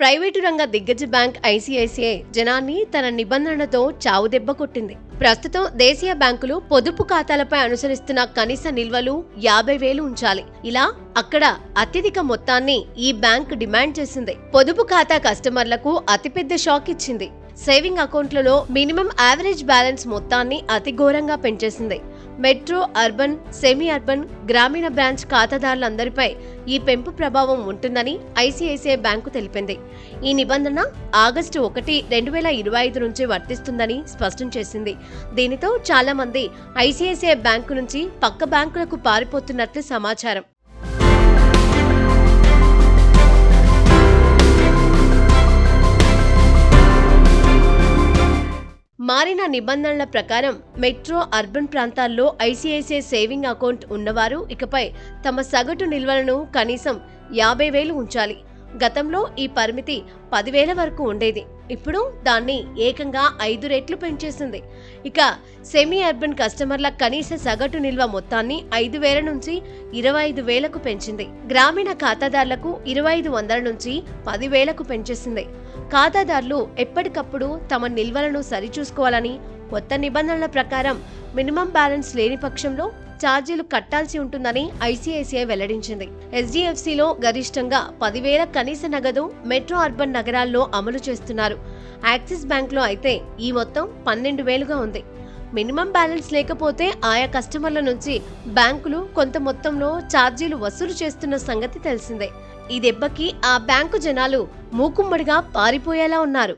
Private రంగ దిగ్గజ bank ICICI జనాన్ని తన నిబంధనలతో చావుదెబ్బ కొట్టింది. ప్రస్తుతం దేశీయ బ్యాంకులు పొదుపు ఖాతాలపై అనుసరిస్తున్న కనీస నిల్వలు 50,000 ఉంచాలి. ఇలా అక్కడ అత్యధిక మొత్తాన్ని ఈ బ్యాంక్ డిమాండ్ చేసింది. పొదుపు ఖాతా కస్టమర్లకు అతిపెద్ద షాక్ ఇచ్చింది. సేవింగ్ అకౌంట్లలో మినిమం యావరేజ్ బ్యాలెన్స్ మొత్తాన్ని అతి ఘోరంగా పెంచేసింది. మెట్రో, అర్బన్, సెమీ అర్బన్, గ్రామీణ బ్రాంచ్ ఖాతాదారులందరిపై ఈ పెంపు ప్రభావం ఉంటుందని ఐసిఐసిఐ బ్యాంకు తెలిపింది. ఈ నిబంధన ఆగస్టు 1, 2025 నుంచి వర్తిస్తుందని స్పష్టం చేసింది. దీనితో చాలా మంది ఐసిఐసిఐ బ్యాంకు నుంచి పక్క బ్యాంకులకు పారిపోతున్నట్లు సమాచారం. మారిన నిబంధనల ప్రకారం మెట్రో, అర్బన్ ప్రాంతాల్లో ఐసిఐసిఐ సేవింగ్ అకౌంట్ ఉన్నవారు ఇకపై తమ సగటు నిల్వలను కనీసం 50,000 ఉంచాలి. గతంలో ఈ పరిమితి 10,000 వరకు ఉండేది. ఇప్పుడు దాన్ని ఏకంగా 5 రెట్లు పెంచేసింది. ఇక సెమీ అర్బన్ కస్టమర్ల కనీస సగటు నిల్వ మొత్తాన్ని 5,000 నుంచి 25,000కు పెంచింది. గ్రామీణ ఖాతాదారులకు 2,500 నుంచి 10,000కు పెంచేసింది. ఖాతాదారులు ఎప్పటికప్పుడు తమ నిల్వలను సరిచూసుకోవాలని, కొత్త నిబంధనల ప్రకారం మినిమం బ్యాలెన్స్ లేని పక్షంలో ఛార్జీలు కట్టాల్సి ఉంటుందని ఐసిఐసిఐ వెల్లడించింది. హెచ్డిఎఫ్సిలో గరిష్టంగా 10,000 కనీస నగదు మెట్రో, అర్బన్ నగరాల్లో అమలు చేస్తున్నారు. యాక్సిస్ బ్యాంక్లో అయితే ఈ మొత్తం 12,000గా ఉంది. మినిమం బ్యాలెన్స్ లేకపోతే ఆయా కస్టమర్ల నుంచి బ్యాంకులు కొంత మొత్తంలో ఛార్జీలు వసూలు చేస్తున్న సంగతి తెలిసిందే. ఈ దెబ్బకి ఆ బ్యాంకు జనాలు మూకుమ్మడిగా పారిపోయేలా ఉన్నారు.